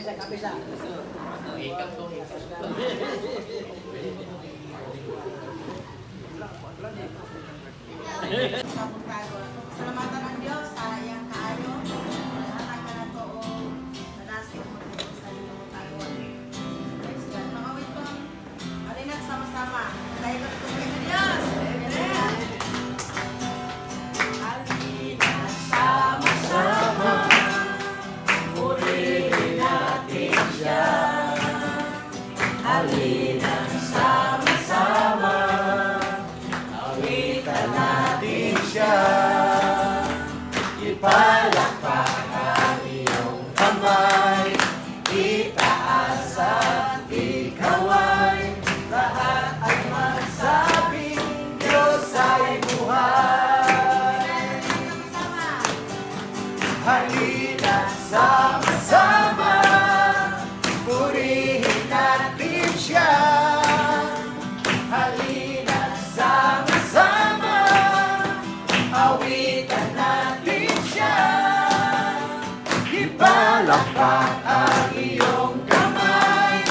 Kabisa. Ikap to, ikap to. Salamatan ng Diyos sa iyang kaayo. Lahat ka na to o nanasig mo kayo sa iyong tagon. Praise God. Mga awit ko, halina't sama-sama. Dahil ko ito kayo ng Diyos. Amen. Halina't sama-sama. Purihin natin siya. Halina't sama-sama. Awitan natin siya. Ipalakpak ang iyong kamay. Itaas at ikaway. Lahat ay magsabing Diyos ay buhay. Halina't sama-sama. Purihin natin siya. Halina't sama-sama. Awitan natin siya. Ipalakpak ang iyong kamay.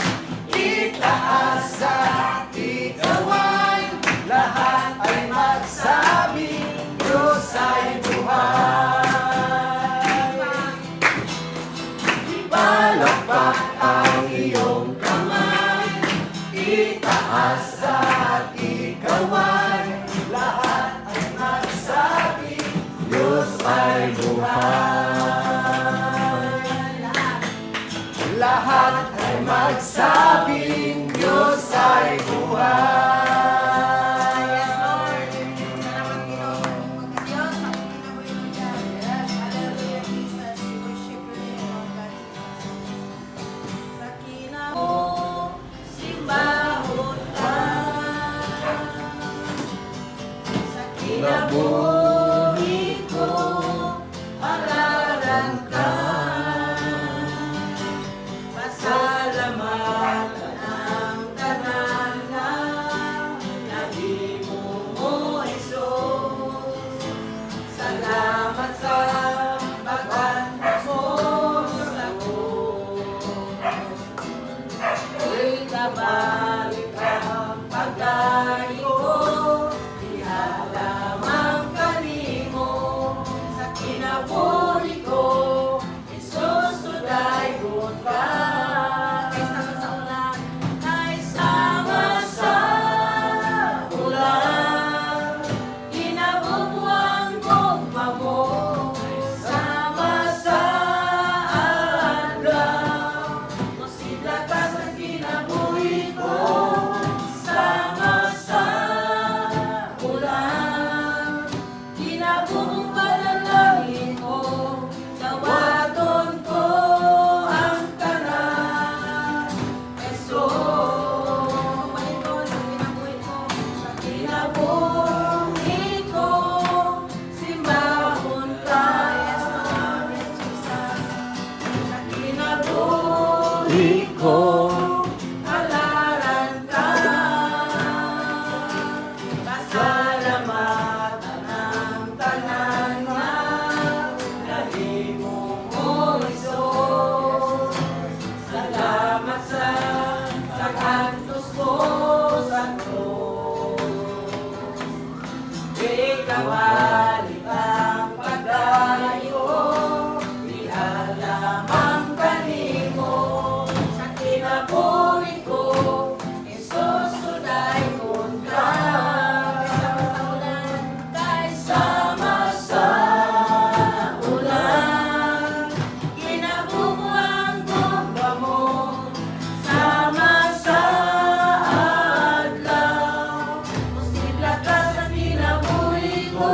Itaas at ikaway. Lahat ay magsabi, Diyos ay buhay. Ipalakpak ang iyong kamay. Itaas at ikaway. Lahat ay magsabi, Diyos ay buhay. Lahat ay magsabing Diyos ay buhay. Yes, Lord. Salamat Panginoon. Pagka-Diyos, ang pinabuhay mo dyan. Yes, hallelujah, Jesus. We worship you, Lord God. Sa kinamo, simbahon ka. Sa kinabuhi ko, halaran ka. Pasalamatan ang tanan na nahimo mo, Jesus. Salamat sa pag-antos mo sa krus. Ikabalik ang pagkayo, ihalamang kanimo. Sa kinabuhi ko, Jesus, tudayon ka. Kay sama sa ulan, kinabubuang gugma mo. Sama sa adlaw, masidla ka sa kinabuhi ko. Sama sa ulan, kinabubuang panalangin ko. Tawagon ko ang tanan. Eso, kumain ko sa kinabuhi ko. Sa kinabuhi ko, simbahon ka. Yes, Lord, yes, Jesus. Sa kinabuhi ko, halaran ka. Pasalamatan ang tanan na nahimo mo, Jesus. Salamat sa pag-antos mo sa krus. Ikawali ang pagdayo, ihalamang kanimo. Sa kinabuhi ko, Jesus, tudayon ka. Kay sama sa ulan, kinabubuang gugma mo. Sama sa adlaw, musibla ka sa kinabuhi ko.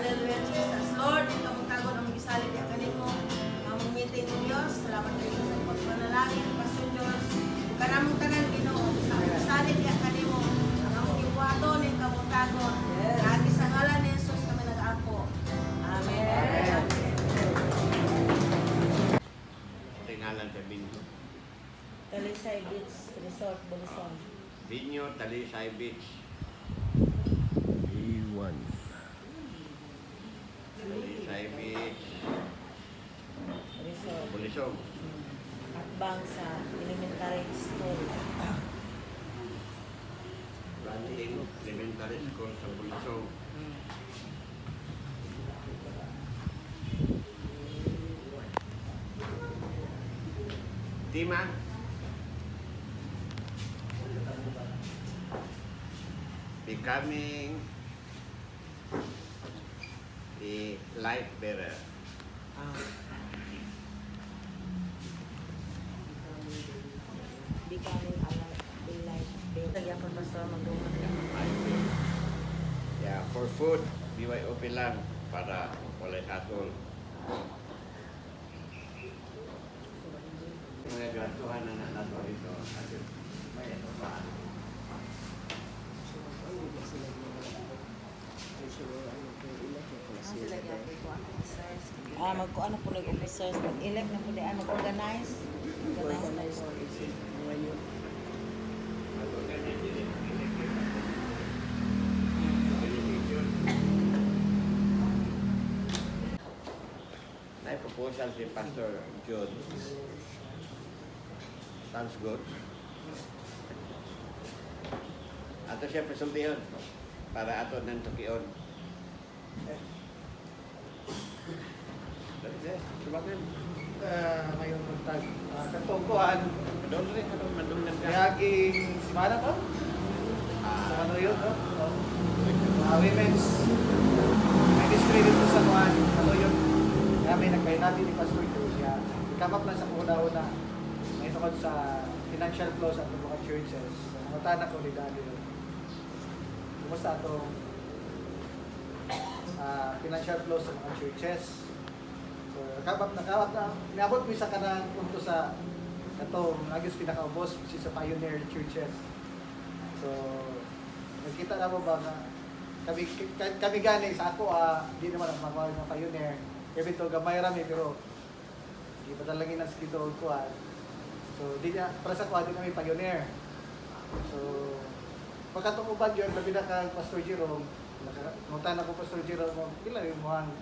Hallelujah, Jesus. Lord, ito mong tagon ang gisalig niya kanimo. Ang meeting ng Diyos. Salamat kayo sa pagpanalangin. Pastor Diyos. Kanamong tanan Ginoo. Sa gisalig niya kanimo. Ang among gibuhato ng kamong tagon. Lagi sa ngalan ni Jesus kami nag-ako. Amen. Tingalan sa Binyo. Talisay Beach Resort, Bulisan. Binyo, Talisay Beach. A1. Talisay Beach. Resort. Bulisong. At bang sa elementary school. Ranting Elementary School sa Bulisong. Tima. Becoming the light bearer. Di kami alam. Daylight. Kaya po basta mag-umat ka. Yeah, for food, BYOP lang para walay katol. Mga grantuhan na nato ito. May ito pa. Magkuano po ng officers, mag-elect na po di mag-organize. Organize na po. May proposal si Pastor John. Sounds good. Ato siya presultiyon para ato nang tukion. Subakan. Ngayon tag katungkuan Doon rin, madungnan ka. kayaging simana to sa ano yun no? Women's ministry dito sa kuan ano yun kami nagkain natin ni Pastor Joe siya ikabak na sa una-una ngayon tungkol sa financial flows at mga churches matanak ko ni Daddy yun kumusta itong financial flows sa mga churches. So, nakabap na, niabot mo isa ka na punto sa katong nagis pinakaubos, which is sa pioneer churches. So, nakita na mo ba na kami gani sa ako, di naman ang mga pioneer. Kaya ito, gamay rami, pero hindi pa talangin ang skito ko. So, di na, para sa kuha, di kami pioneer. So, pagkatong ubad yun, labi na kang Pastor Jerome, nguntan ako Pastor Jerome, ilan yung muhang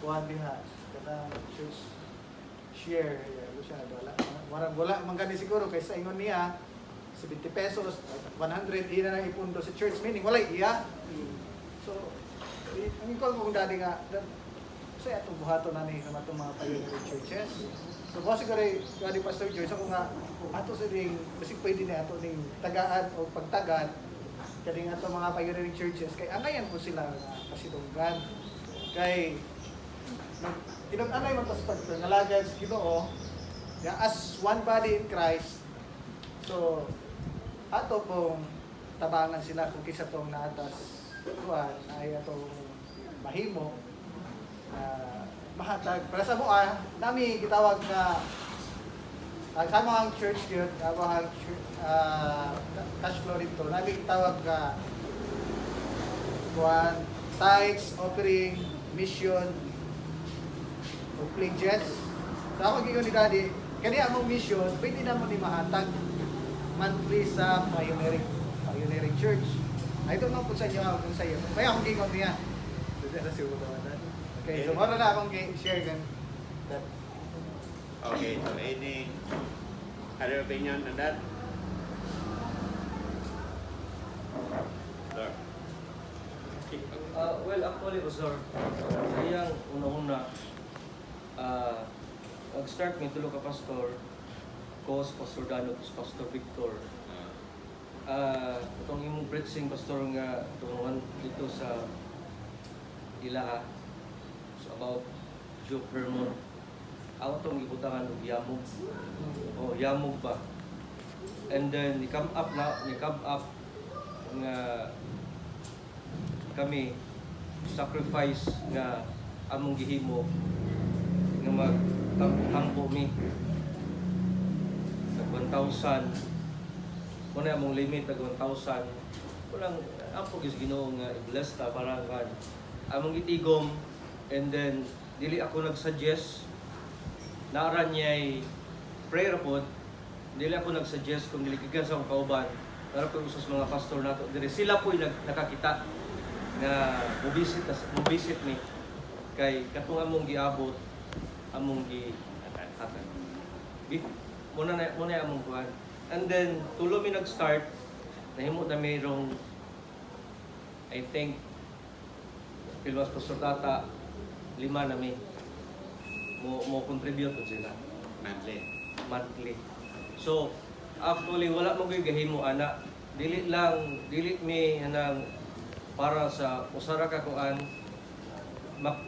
kuhan diha. Kada church share, siya wala man gani siguro kaysa ingon niya 70 pesos, 100 ina na ipundo sa church meaning wala iya. So ang ikon kung dati nga sa atong buhaton na ni atong mga pioneer churches. So boss siguro gani Pastor Joyce ako nga ato sa ding basig pwede na ato ning tagaan o pagtagad kading ato mga pioneer churches kay angayan po sila nga pasidunggan kay tinag-anay man tas pagto nalagay sa Ginoo as one body in Christ. So ato pong tabangan sila kung kisa tong naatas kuan ay atong mahimo mahatag para sa mua nami gitawag na ang samang church yun ang cash flow dito nami gitawag ka kuan tithes, offering, mission o pledges. So ako gigon ni Daddy, kani among mission, pwede na mo ni mahatag monthly sa pioneering church. I don't know kung sa inyo kung sa iyo. Kaya akong gigon niya. Dito na siguro na. Okay, so mara na akong share gan that. Okay, so any other opinion on that? Sir. Well, actually, sir, sayang una-una, nag-start may tulo ka pastor, Kos, Pastor Danot, Pastor Victor. Itong imong preaching, pastor nga, itong dito sa Ilaha, so about Joe Hermon. Ako itong ibutangan ng Yamog. O, Yamog ba? And then, ni-come up nga kami sacrifice nga among gihimo nga magtampo mi tag 1,000 muna among limit tag 1,000 kulang apo gis Ginoo nga i-bless ta para kan among itigom and then dili ako nag-suggest naara niya'y prayer pod dili ako nag-suggest kung dili kigan sa akong kauban para po usas mga pastor nato diri sila po'y nakakita nga mo-visit ni kay katong among giabot among hatag muna among kuan and then tulo mi nag-start nahimo na mayroong I think Pilmas Pastor Tata 5 na mi mo contribute po sila monthly so actually wala mo gyud gahimo ana dili mi anang para sa usara ka kuan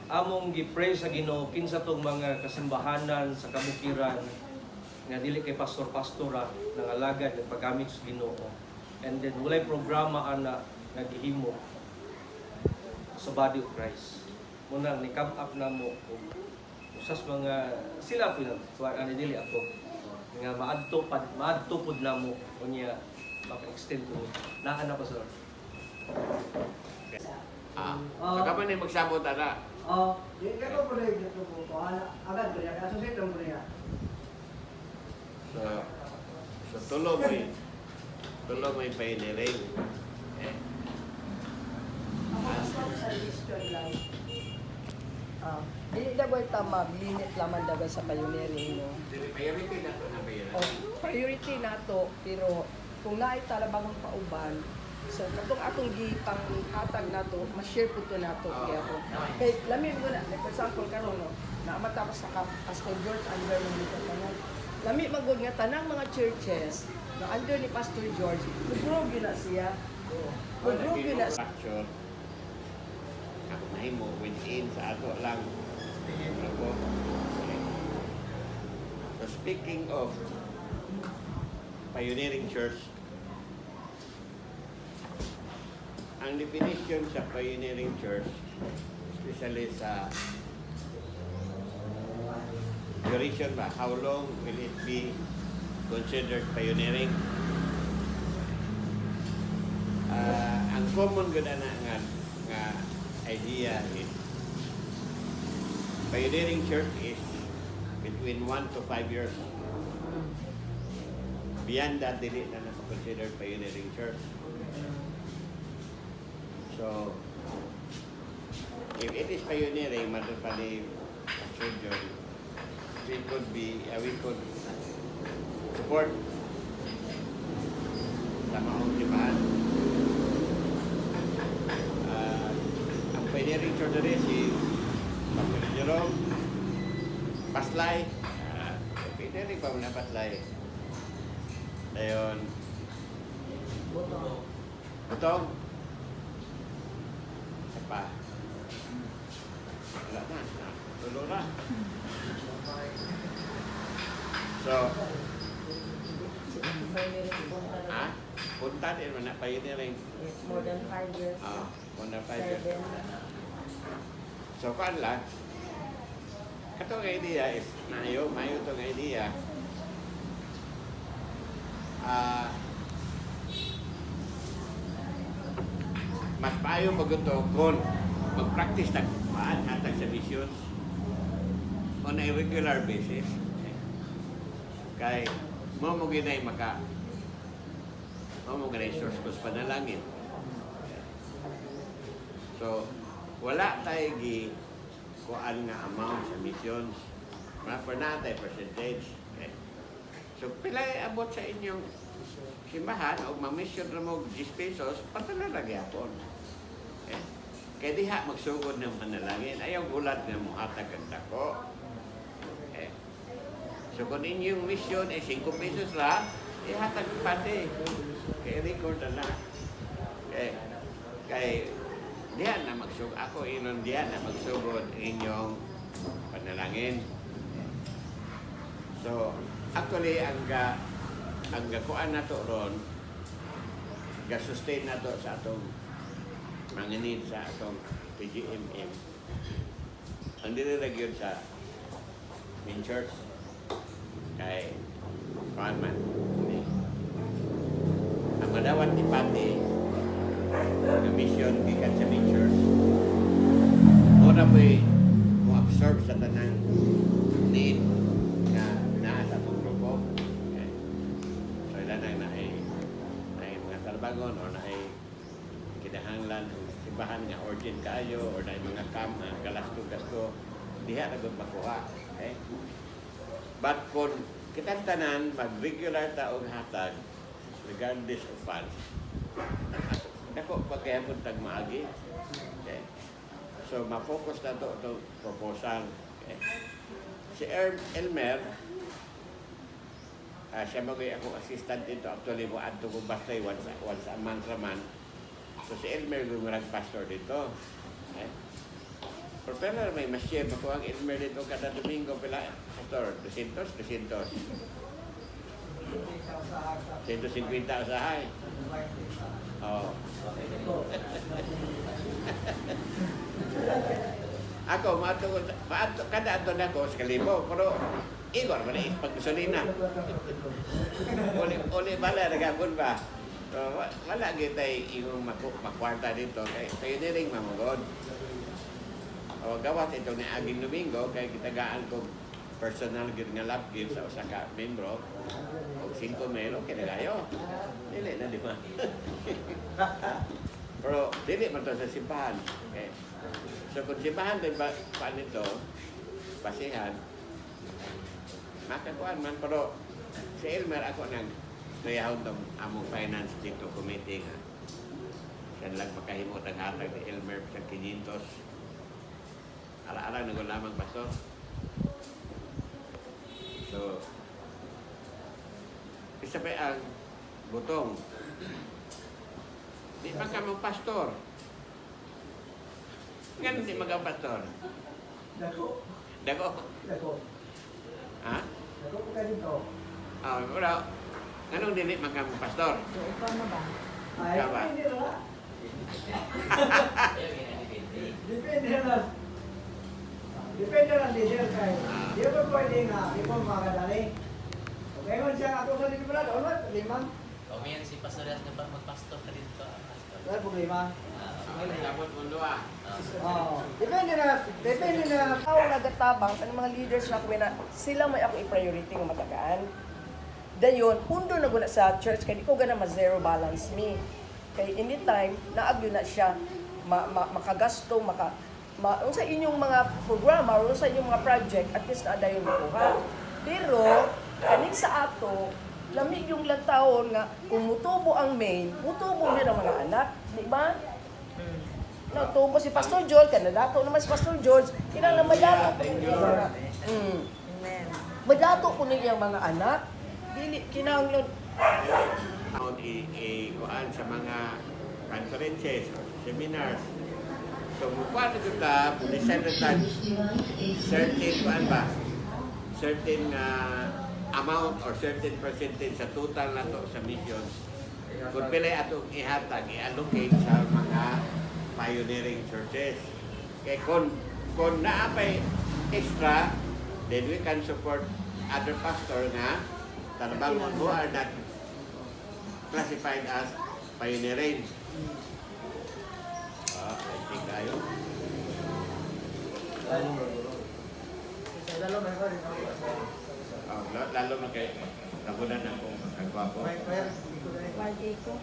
among gi-pray sa Ginoo kinsa tong mga kasimbahanan sa kabukiran nga dili kay pastor-pastora nang alagad ng paggamit sa Ginoo and then walay programa ana nagihimo sa body of Christ muna ni come up na mo usas mga sila pila kuan ani dili ako nga maadto pud na mo unya maka-extend ko naa na pa sir. Saka man magsabot ana. Di ka po rin dito po. Agad ko yan. Associate lang po niya. So tulo may pioneering. Dili dagoy tama limit lamang daga sa pioneering no. Priority na to na O priority nato pero kung naay talabang pauban so katong atong gipang hatag nato ma-share pud to nato kaya po. Kay lami mo na for example karon no na matapos sa Pastor George under ni tanan. Lami magud nga tanang mga churches na under ni Pastor George, nag-grow na siya. Nag-grow na siya. structure. Ako mahimo within sa ato lang. Ako. So speaking of pioneering church, ang definition sa pioneering church, especially sa duration ba, how long will it be considered pioneering? Ang common gud ana nga idea is pioneering church is between 1 to 5 years. Beyond that, dili na considered pioneering church. So, if it is pioneering, matupali Pastor John, we could support sa maong limahan. Ang pioneering church na rin si Pastor Jerome Paslay. Pioneering pa muna Paslay. Ayun. Butong. Isa pa. Wala na. Tulo na. So, punta din mo na pioneering. More than 5 years. More than 5 years. So, kuan lang. Katong idea is, mayo itong idea. Mas payo maguto kung mag-practice na hatag sa missions on a regular basis. Kay mo ginay source ko sa panalangin. So wala tayo kuan nga amount sa missions. For natay percentage. So pilay abot sa inyong simbahan o ma-mission na mo 10 pesos patalalagay apon. Kaya diha magsugod ng panalangin. Ayaw gulat nga mo hatag ang dako. So kung inyong mission ay 5 pesos lang, ihatag pati. Kaya record na lang. Kaya diyan na magsugod. Ako inon diyan na magsugod inyong panalangin. So actually ang kuan na to ron, ga-sustain na to sa atong mga need sa atong PGMM, ang dinirag sa main church kay Paman. Ang madawat ni Pati na mission gikan sa main church, muna po'y mo-absorb sa tanang need na naa sa atong grupo. Okay. So ilan na ay mga tarbagon o na ay kinahanglan ng simbahan nga urgent kayo or na mga kama gasto diha na gud makuha. Okay? But kung kitang tanan mag-regular ta og hatag regardless of funds, dako pagkayamon tag maagi. Okay? So ma-focus na to itong proposal. Okay? Si Elmer, siya magay akong assistant dito. Actually, mo adto ko basta once a month raman. So si Elmer gumurag pastor dito. Okay? Pero may mas-share ako ang Elmer dito kada Domingo pila. Pastor, 200. 150 usahay. Oh. Ako, kada ato na ko sa kalibo, pero igor man na paggasolina. Uli bala, nagapon ba? So, wala kita yung makwarta dito, kayo niring mamagod. O gawas ito ni Aging Domingo, kaya kitagaan ko personal gid nga lap gift sa usa ka membro og 5 mil okay na kayo. Dili na di ba? Pero dili man to sa simbahan. Okay. So kung simbahan din ba nito basihan makakuan man pero si Elmer ako nang nayahon tong among finance dito committee nga. Siya lang makahimot ang hatag ni Elmer sa 500. Ala-ala na lamang pastor. So, isa pa ang butong. Di ba ka mong pastor? Ganun di mag pastor? Dako. Dago? Dako. Ha? Dako ko kayo dito. Wala. Ganun dili magkamong pastor? So, ikaw na ba? Ay, Tama. hindi na. Depende. Depende na. Depende na leader kayo. Di ba pwede nga, di ba makadali? Okay, kung siya ako sa librado, ano? Limang? Umiyan si Pastor at magpastor ka dito. Pastor. Wala problema. Dapat mundo ah. Oo. Depende na. Ako nagatabang sa mga leaders na kuwi na sila may ako i-priority nga matagaan. Dayon, pundo na guna sa church kay di ko gana ma-zero balance me. Kay anytime naagyo na siya makagasto, unsa inyong mga programa o sa inyong mga project at least na dayon makuha. Pero kaning sa ato lamig yung lantawon nga kung mutubo ang main, mutubo din ang mga anak, di ba? Natubo si Pastor George, kanadato naman si Pastor George, kinala madato po niya mga Amen. madato po niya mga anak. Dili kinahanglan Taon kuan sa mga conferences, seminars. So, mukha na kita, pulisan na tayo, certain kuan ba? Certain amount or certain percentage sa total na to sa missions. Kung pila atong ihatag, i-allocate sa mga pioneering churches. Kaya kung naapay extra, then we can support other pastor na tarbangon who are not classified as pioneering. I think tayo. Lalo na kay nagunan na kung kagwapo. Birthday ko.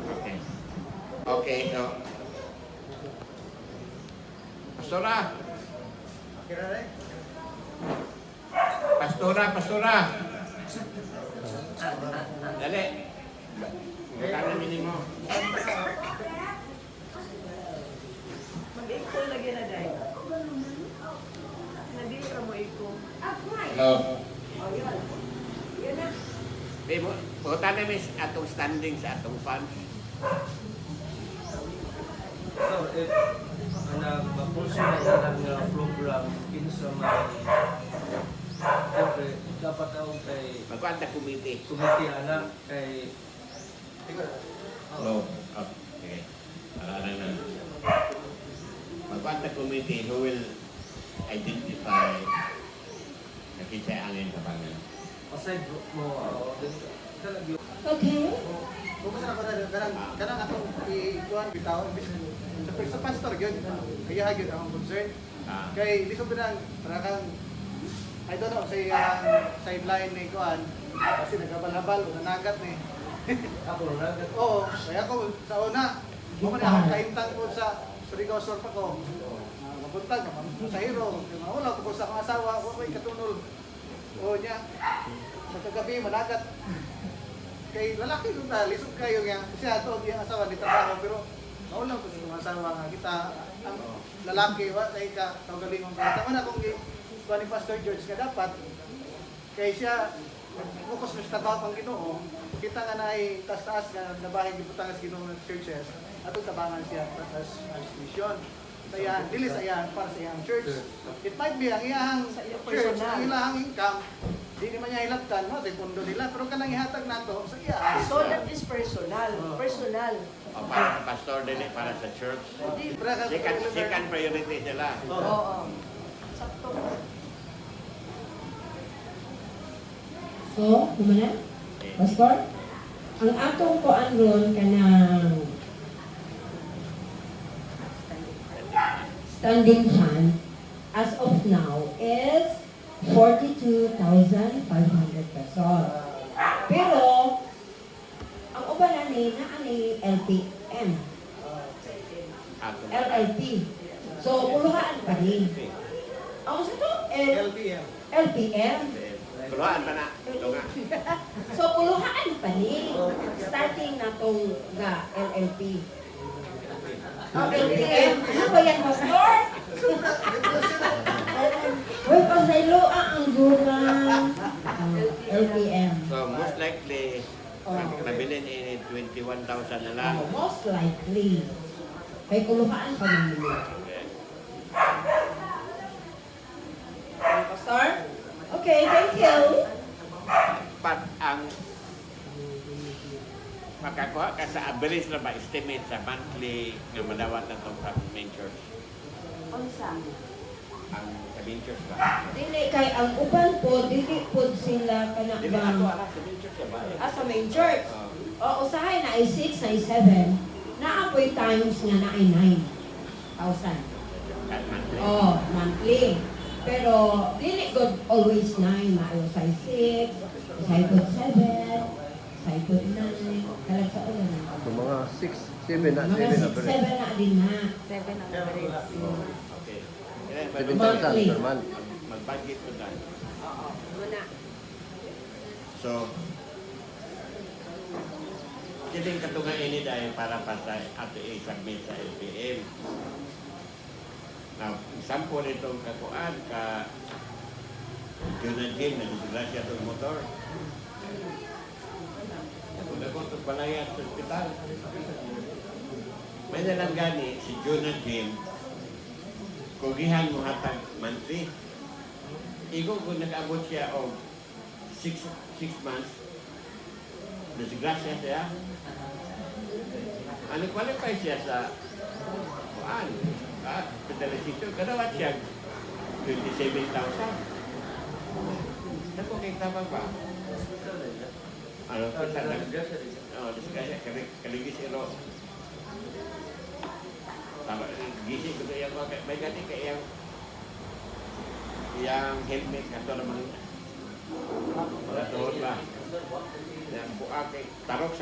Okay. Okay, so Pastora. Pastora. Dali. Magkano minimo? mag-equal lagi na dai. Nadili ka mo equal. Hello. Oh, yun. Yun na. Buta na miss atong standing sa atong funds. So, if nagpapuso na ilang nga program kinsa may siyempre dapat ako kay Magkwanta committee. committee anak kay Low. Okay. Alala na. Magpanta committee who will identify na kinsa ang angin sa pangan. Aside mo, Okay. Kung sa kanang atong ikuan bitaw sa pastor gyud kaya gyud ang concern Ah. kay lisod na para kang I don't know sa sideline ni kuan kasi nagabal-habal o nanagat ni. ako na Oo, kaya ako sa una mo man ako kaintang ko sa Surigao Sur pa ko. Mabuntag sa hero, wala ko sa akong asawa, wa ko'y katunol. O niya, sa kagabi managat. Kay lalaki ko ta, lisod kayo nga. Siya to ang asawa ni trabaho pero maulang ko sa akong asawa nga kita ang lalaki wa kay ka kaugalingon ka. Tama na kung kuan ni Pastor George nga dapat kay siya focus mo sa trabaho pang Ginoo. Kita nga na ay taas-taas nga nabahin gibutangan sa Ginoo ng churches. Atong tabangan siya as mission. Kaya dili sa iyan para sa iyang church. It might be ang iyang Sa iyang church, personal. ang iyang income, di naman niya hilabtan, no? Di pondo nila. Pero kanang ihatag nato sa iya. So that is personal. Personal. O para sa pastor din para sa church. Second priority sila. Oo. Sakto. So, kumana? Pastor? Ang atong kuan ron kanang standing fund as of now is 42,500 pesos. Pero, ang uban na ani LPM, Ako. LLP. So, puluhaan pa rin. Ang sa to, LBM. LPM. Tuluhan pa na. Ito nga. So, puluhaan pa ni. Starting na tong ga LLP. LPM. Ano ba yan, Pastor? Uy, pasaylo ang gurang. LPM. So most likely, nabilin in 21,000 na lang. Most likely. Kay kuluhaan pa rin nila. Okay. Pastor? Okay, thank you. But ang makakuha ka sa average na ba estimate sa monthly nga madawat na itong sa main church? Unsa? Ang sa main church ba? Dili kay ang uban po, dili po sila Dili ako kanang ala sa main church ba? sa main church. Oh. O usahay na ay 6, na ay 7. Naapoy times nga na ay 9,000. At monthly. Oh, monthly. Pero dili good always 9, maayo sa 6, sa good 7, sa good 9, kalag sa ulan. So mga 6, 7 na, Mga 7 na 6, 7 na din na. 7 ang average. Okay. Kaya, 7,000 per month. Mag-budget ko na. Oo, muna. So, kiling katunga ini dahil para patay ato i-submit sa LPM. Now, sample itong kakuan ka Junadin na disgrasya itong motor. Kung ako itong balaya sa hospital. May nalang gani si Junadin kugihan mo hatag monthly. Igo kung nag-abot siya o 6 months, disgrasya siya. Ano qualify siya sa kuan? Pedalisito, kadawat siya 27,000. Naku, kay tama ba? Ano, kita na? Oo, disgrasya, kaligis iro. Tama, gising ko yung may gani kaya yang helmet kato namang wala tuhod ba? Yang buak tarok sa